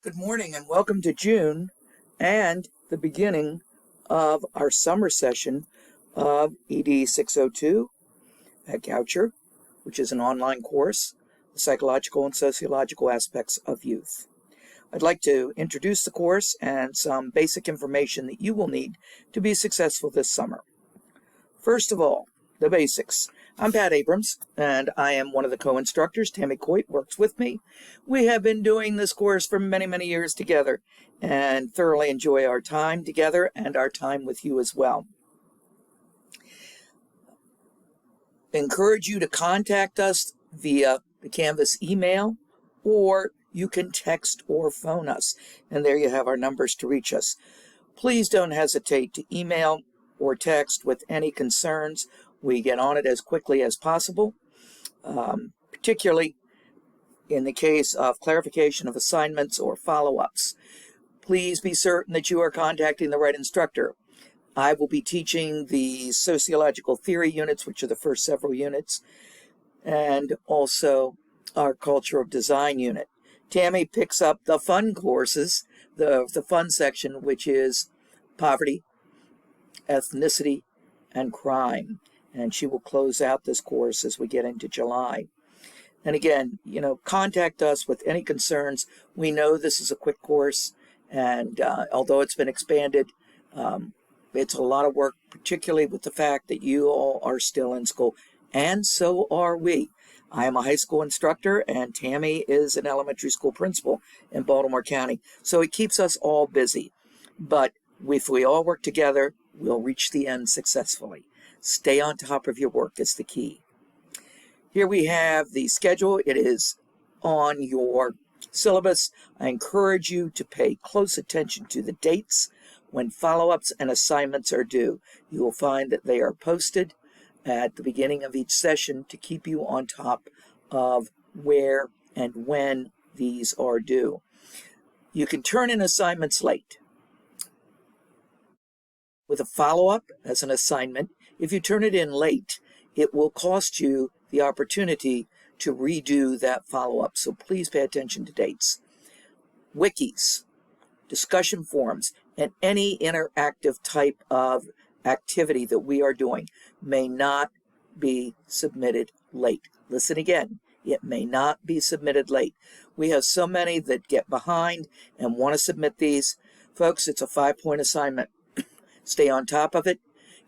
Good morning and welcome to June and the beginning of our summer session of ED 602 at Goucher, which is an online course, the psychological and sociological aspects of youth. I'd like to introduce the course and some basic information that you will need to be successful this summer. First of all, the basics. I'm Pat Abrams, and I am one of the co-instructors. Tammy Coit works with me. We have been doing this course for many, many years together and thoroughly enjoy our time together and our time with you as well. Encourage you to contact us via the Canvas email, or you can text or phone us, and there you have our numbers to reach us. Please don't hesitate to email or text with any concerns. We get on it as quickly as possible, particularly in the case of clarification of assignments or follow-ups. Please be certain that you are contacting the right instructor. I will be teaching the sociological theory units, which are the first several units, and also our cultural design unit. Tammy picks up the fun courses, the fun section, which is poverty, ethnicity, and crime. And she will close out this course as we get into July. And again, contact us with any concerns. We know this is a quick course, and although it's been expanded, it's a lot of work, particularly with the fact that you all are still in school, and so are we. I am a high school instructor, and Tammy is an elementary school principal in Baltimore County. So it keeps us all busy. But if we all work together, we'll reach the end successfully. Stay on top of your work is the key. Here we have the schedule. It is on your syllabus. I encourage you to pay close attention to the dates when follow-ups and assignments are due. You will find that they are posted at the beginning of each session to keep you on top of where and when these are due. You can turn in assignments late. With a follow-up as an assignment, if you turn it in late, it will cost you the opportunity to redo that follow-up, so please pay attention to dates. Wikis, discussion forums, and any interactive type of activity that we are doing may not be submitted late. Listen again, it may not be submitted late. We have so many that get behind and want to submit these. Folks, it's a 5-point assignment. Stay on top of it.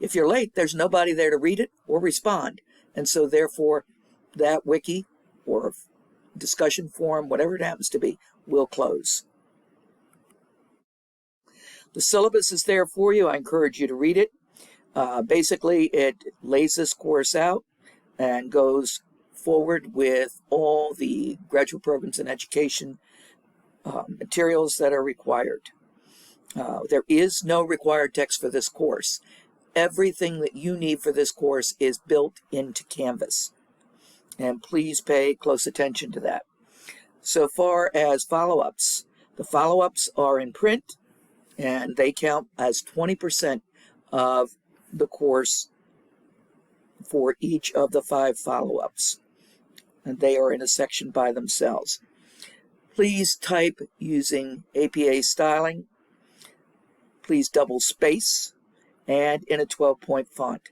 If you're late, there's nobody there to read it or respond. And so therefore, that wiki or discussion forum, whatever it happens to be, will close. The syllabus is there for you. I encourage you to read it. Basically, it lays this course out and goes forward with all the graduate programs and education materials that are required. There is no required text for this course. Everything that you need for this course is built into Canvas. And please pay close attention to that. So far as follow-ups, the follow-ups are in print, and they count as 20% of the course for each of the 5 follow-ups. And they are in a section by themselves. Please type using APA styling. Please double space and in a 12-point font.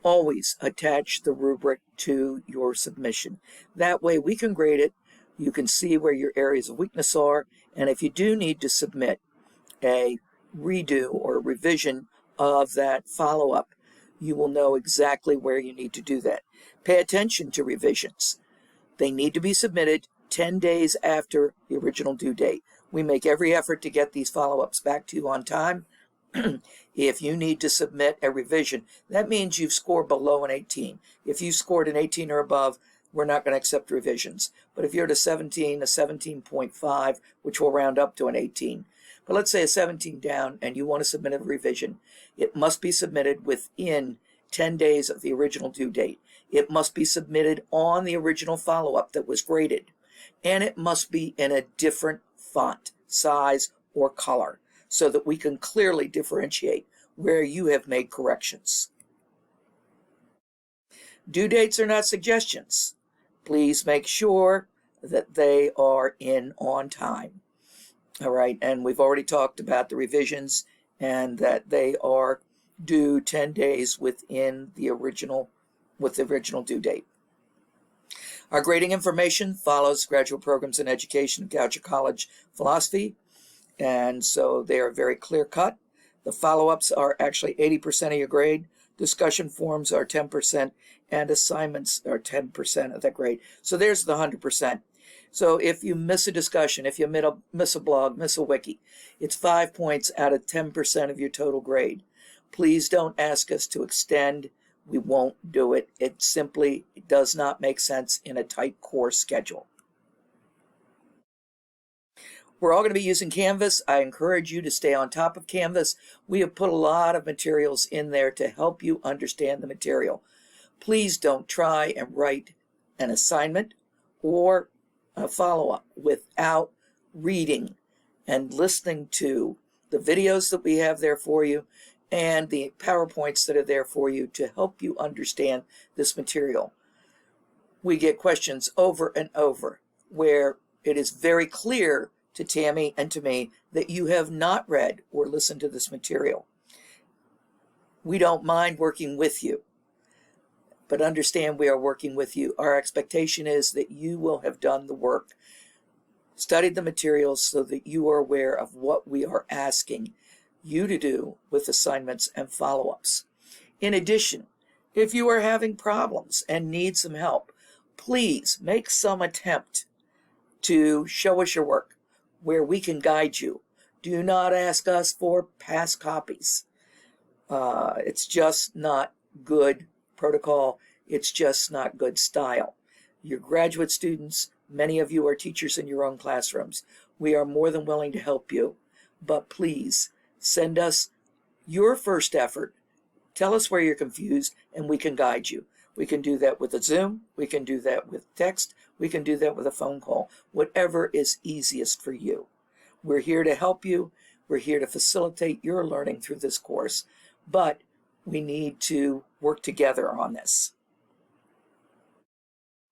Always attach the rubric to your submission. That way we can grade it, you can see where your areas of weakness are, and if you do need to submit a redo or a revision of that follow-up, you will know exactly where you need to do that. Pay attention to revisions. They need to be submitted 10 days after the original due date. We make every effort to get these follow-ups back to you on time. If you need to submit a revision, that means you've scored below an 18. If you scored an 18 or above, we're not going to accept revisions. But if you're at a 17, a 17.5, which will round up to an 18, but let's say a 17 down and you want to submit a revision, it must be submitted within 10 days of the original due date. It must be submitted on the original follow-up that was graded. And it must be in a different font, size, or color, so that we can clearly differentiate where you have made corrections. Due dates are not suggestions. Please make sure that they are in on time. All right, and we've already talked about the revisions and that they are due 10 days within the original due date. Our grading information follows graduate programs in education of Goucher College philosophy, and so they are very clear cut. The follow-ups are actually 80% of your grade, discussion forums are 10%, and assignments are 10% of that grade. So there's the 100%. So if you miss a discussion, if you miss a blog, miss a wiki, it's 5 points out of 10% of your total grade. Please don't ask us to extend. We won't do it. It simply does not make sense in a tight course schedule. We're all going to be using Canvas. I encourage you to stay on top of Canvas. We have put a lot of materials in there to help you understand the material. Please don't try and write an assignment or a follow-up without reading and listening to the videos that we have there for you and the PowerPoints that are there for you to help you understand this material. We get questions over and over where it is very clear to Tammy and to me that you have not read or listened to this material. We don't mind working with you, but understand we are working with you. Our expectation is that you will have done the work, studied the materials so that you are aware of what we are asking you to do with assignments and follow-ups. In addition, if you are having problems and need some help, please make some attempt to show us your work where we can guide you. Do not ask us for past copies. It's just not good protocol. It's just not good style. Your graduate students, many of you are teachers in your own classrooms. We are more than willing to help you, but please send us your first effort. Tell us where you're confused and we can guide you. We can do that with a Zoom. We can do that with text. We can do that with a phone call. Whatever is easiest for you. We're here to help you. We're here to facilitate your learning through this course, but we need to work together on this.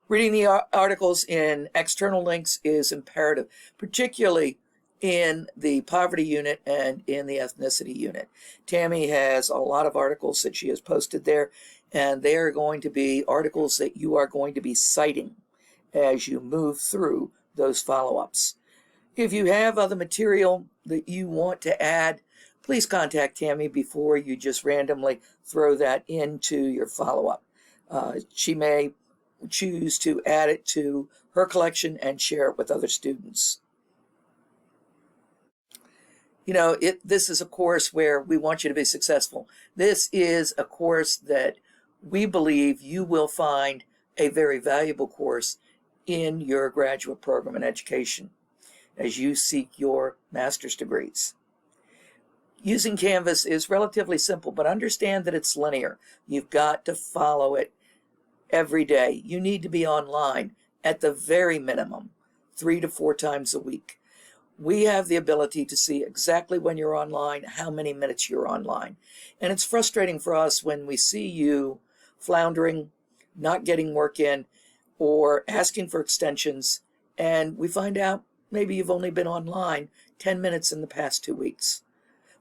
Reading the articles in external links is imperative, particularly in the poverty unit and in the ethnicity unit. Tammy has a lot of articles that she has posted there, and they are going to be articles that you are going to be citing as you move through those follow-ups. If you have other material that you want to add, please contact Tammy before you just randomly throw that into your follow-up. She may choose to add it to her collection and share it with other students. You know, this is a course where we want you to be successful. This is a course that we believe you will find a very valuable course in your graduate program in education as you seek your master's degrees. Using Canvas is relatively simple, but understand that it's linear. You've got to follow it every day. You need to be online at the very minimum 3 to 4 times a week. We have the ability to see exactly when you're online, how many minutes you're online. And it's frustrating for us when we see you floundering, not getting work in, or asking for extensions, and we find out maybe you've only been online 10 minutes in the past 2 weeks.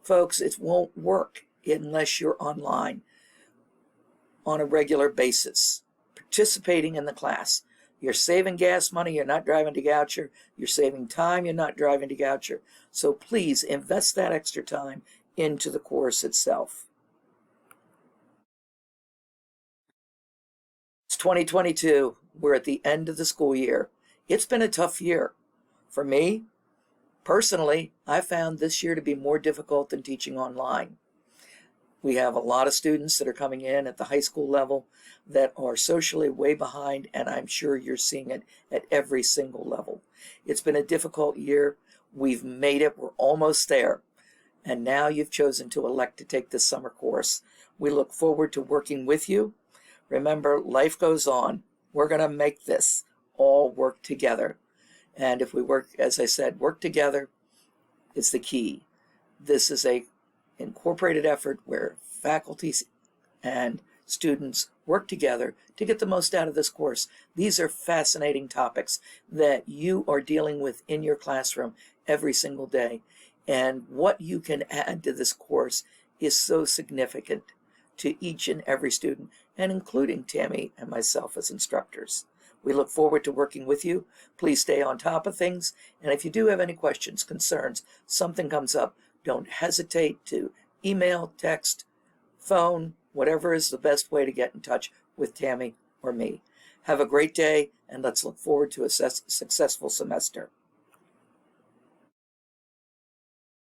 Folks, it won't work unless you're online on a regular basis, participating in the class. You're saving gas money, you're not driving to Goucher. You're saving time, you're not driving to Goucher. So please invest that extra time into the course itself. It's 2022. We're at the end of the school year. It's been a tough year. For me, personally, I found this year to be more difficult than teaching online. We have a lot of students that are coming in at the high school level that are socially way behind, and I'm sure you're seeing it at every single level. It's been a difficult year. We've made it. We're almost there. And now you've chosen to elect to take this summer course. We look forward to working with you. Remember, life goes on. We're going to make this all work together. And if we work, as I said, work together is the key. This is a incorporated effort where faculty and students work together to get the most out of this course. These are fascinating topics that you are dealing with in your classroom every single day. And what you can add to this course is so significant to each and every student, and including Tammy and myself as instructors. We look forward to working with you. Please stay on top of things. And if you do have any questions, concerns, something comes up, don't hesitate to email, text, phone, whatever is the best way to get in touch with Tammy or me. Have a great day, and let's look forward to a successful semester.